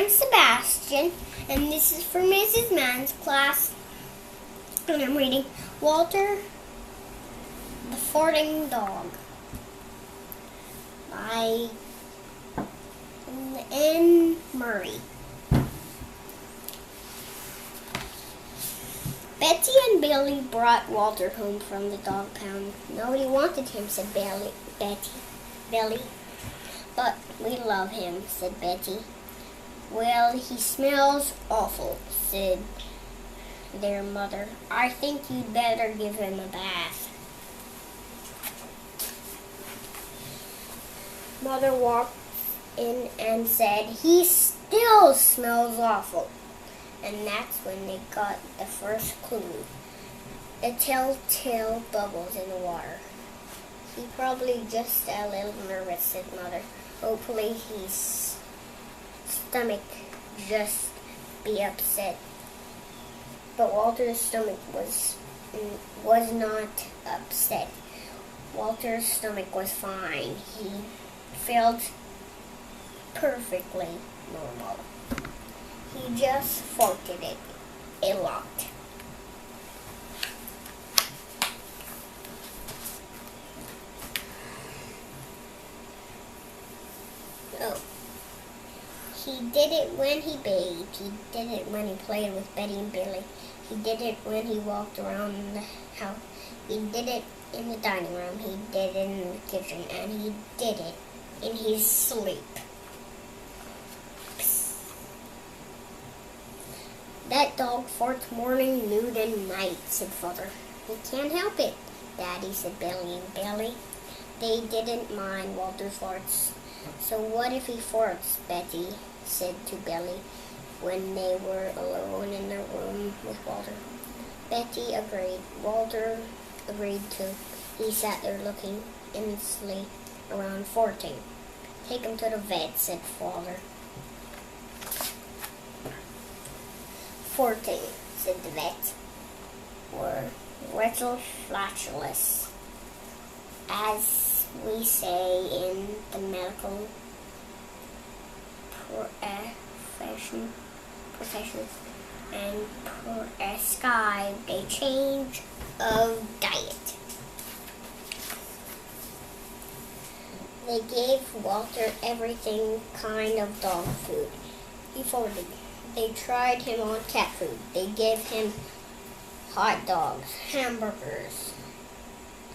I'm Sebastian, and this is for Mrs. Mann's class, and I'm reading Walter the Farting Dog by N. Murray. Betty and Billy brought Walter home from the dog pound. Nobody wanted him, said Billy. But we love him, said Betty. Well, he smells awful, said their mother. I think you'd better give him a bath. Mother walked in and said, he still smells awful. And that's when they got the first clue. The telltale bubbles in the water. He probably just a little nervous, said Mother. Hopefully his stomach just be upset. But Walter's stomach was not upset. Walter's stomach was fine. He felt perfectly normal. He just farted it a lot. Oh. He did it when he bathed. He did it when he played with Betty and Billy. He did it when he walked around the house. He did it in the dining room. He did it in the kitchen. And he did it in his sleep. That dog farts morning, noon, and night, said Father. He can't help it, Daddy, said Billy and Billy. They didn't mind Walter's farts. So what if he farts, Betty said to Billy when they were alone in the room with Walter. Betty agreed. Walter agreed too. He sat there looking endlessly around farting. Take him to the vet, said Father. Farting, said the vet, or rectal flatulence, as we say in the medical profession, and prescribed a change of diet. They gave Walter everything kind of dog food. He farted. They tried him on cat food. They gave him hot dogs, hamburgers,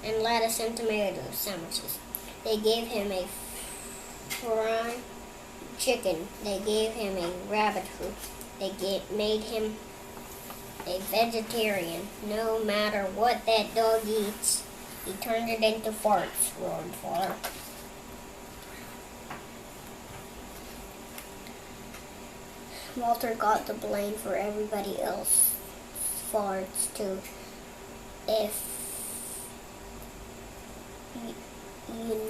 and lettuce and tomato sandwiches. They gave him a fried chicken. They gave him a rabbit food. They made him a vegetarian. No matter what that dog eats, he turned it into farts, roared Father. Walter got the blame for everybody else's farts too. If you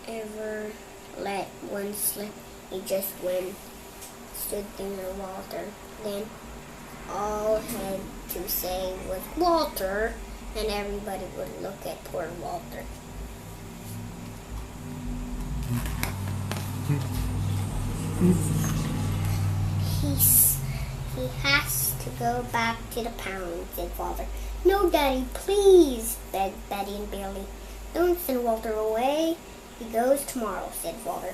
ever let one slip, he just went, stood near Walter. Then all had to say was Walter, and everybody would look at poor Walter. He has to go back to the pound, said Father. No, Daddy, please, begged Betty and Billy. Don't send Walter away. He goes tomorrow, said Father.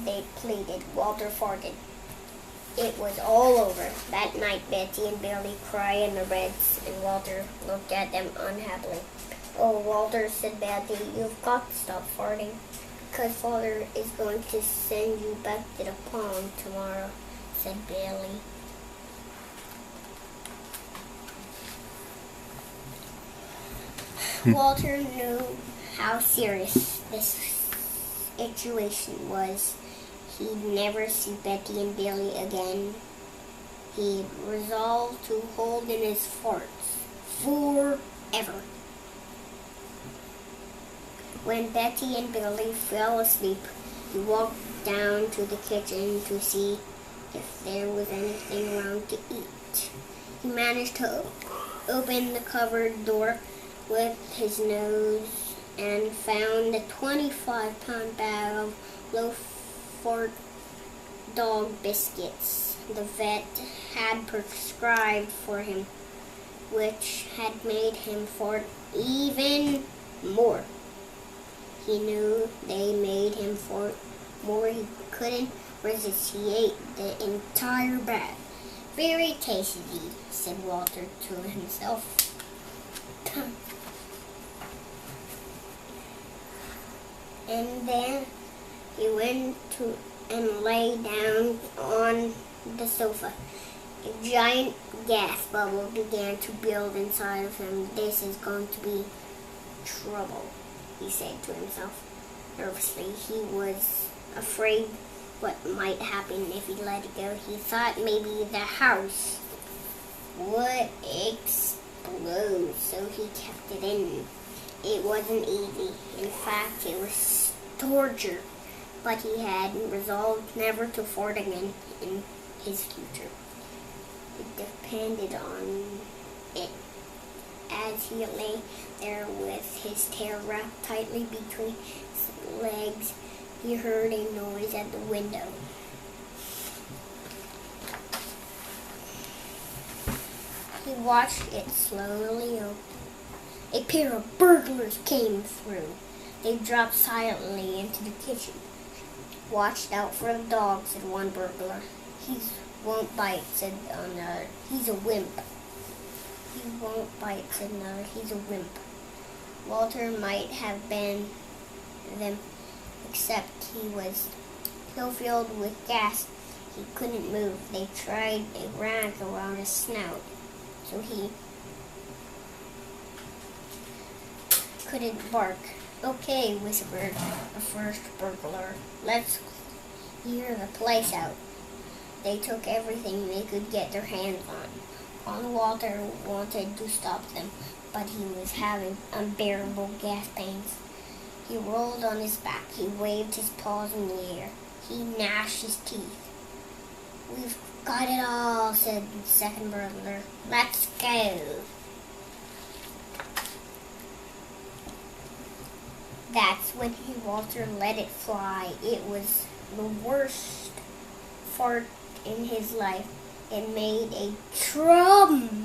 They pleaded. Walter farted. It was all over. That night, Betty and Billy cried in the beds, and Walter looked at them unhappily. Oh, Walter, said Betty, you've got to stop farting, because Father is going to send you back to the pond tomorrow, said Billy. Walter knew how serious this situation was. He'd never see Betty and Billy again. He resolved to hold in his farts forever. When Betty and Billy fell asleep, he walked down to the kitchen to see if there was anything around to eat. He managed to open the cupboard door with his nose and found a 25-pound bag of loaf for dog biscuits the vet had prescribed for him, which had made him fart even more. He knew they made him fart more. He couldn't resist. He ate the entire bag. Very tasty, said Walter to himself. And then he went to and lay down on the sofa. A giant gas bubble began to build inside of him. This is going to be trouble, he said to himself. Nervously, he was afraid what might happen if he let it go. He thought maybe the house would explode, so he kept it in. It wasn't easy. In fact, it was torture. But he had resolved never to fart again in his future. It depended on it. As he lay there with his tail wrapped tightly between his legs, he heard a noise at the window. He watched it slowly open. A pair of burglars came through. They dropped silently into the kitchen. Watched out for the dog, said one burglar. He won't bite, said another. He's a wimp. He won't bite, said another. He's a wimp. Walter might have been them, except he was so filled with gas he couldn't move. They tried a rag around his snout, so he couldn't bark. Okay, whispered the first burglar. Let's clear the place out. They took everything they could get their hands on. Walter wanted to stop them, but he was having unbearable gas pains. He rolled on his back. He waved his paws in the air. He gnashed his teeth. We've got it all, said the second burglar. Let's go. That's when Walter let it fly. It was the worst fart in his life. It made a tremendous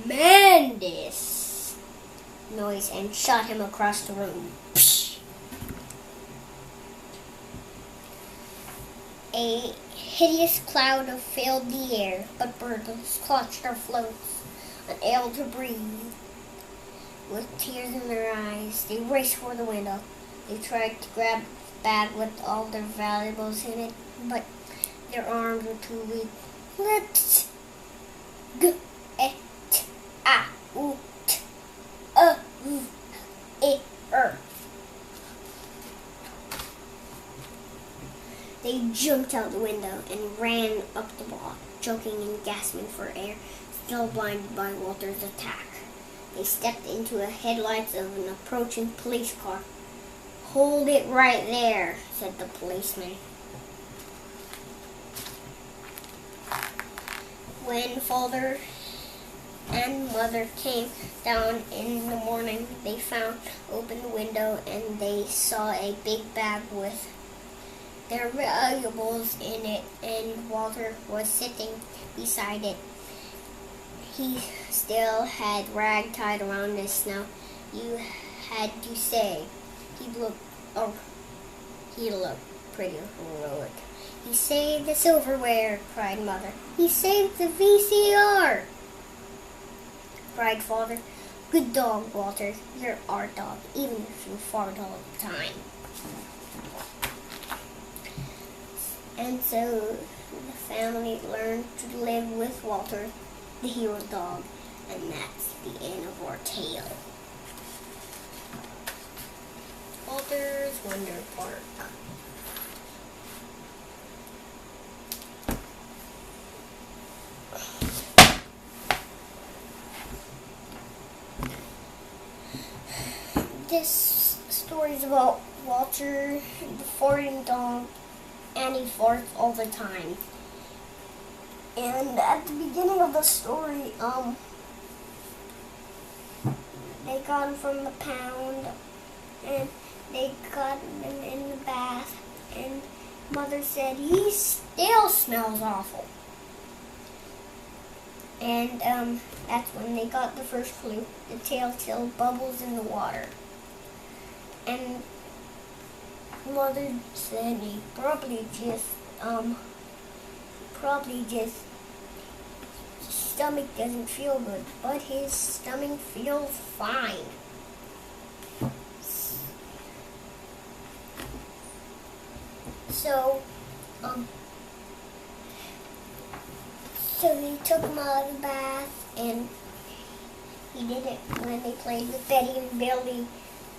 noise and shot him across the room. Psh! A hideous cloud filled the air, but birds clutched their floats, unable to breathe. With tears in their eyes, they raced for the window. They tried to grab the bag with all their valuables in it, but their arms were too weak. Let's go et a u t a u e r. They jumped out the window and ran up the block, choking and gasping for air, still blinded by Walter's attack. They stepped into the headlights of an approaching police car. Hold it right there, said the policeman. When father and mother came down in the morning, they found open the window and they saw a big bag with their valuables in it, and Walter was sitting beside it. He still had rag tied around his snout. You had to say. He looked pretty heroic. He saved the silverware, cried Mother. He saved the VCR, cried Father. Good dog, Walter. You're our dog, even if you fart all the time. And so the family learned to live with Walter, the hero dog, and that's the end of our tale. Walter's Wonder Park. This story is about Walter, the farting dog, and he farts all the time. And at the beginning of the story, they got him from the pound, and they got him in the bath, and Mother said, he still smells awful. And that's when they got the first clue, the telltale bubbles in the water. And Mother said he probably just his stomach doesn't feel good, but his stomach feels fine. So he took him out of the bath, and he did it when they played with Betty and Billy,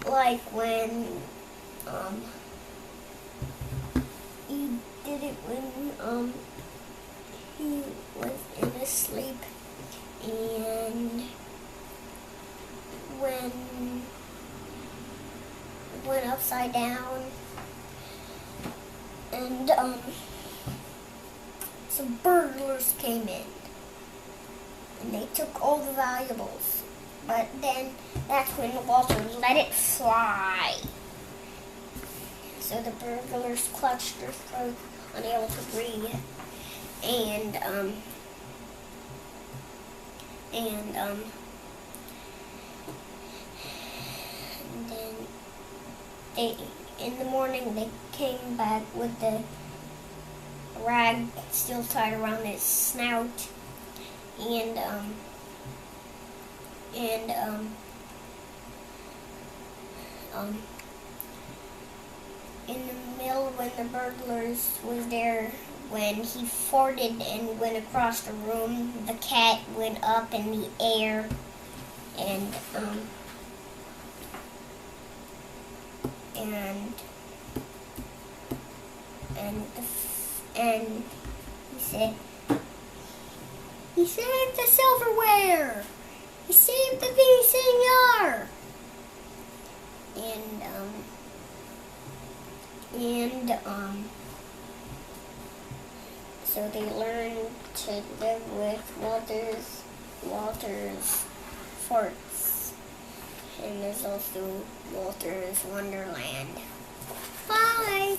like when he did it when he was in a sleep, and when went upside down, and some burglars came in, and they took all the valuables. But then that's when Walter let it fly. So the burglars clutched their throat, unable to breathe, and then they, in the morning, they came back with the rag still tied around his snout, and in the middle, when the burglars was there, when he farted and went across the room, the cat went up in the air, and he saved the silverware. He saved the VCR. So they learned to live with Walter's farts. And there's also Walter's Wonderland. Bye!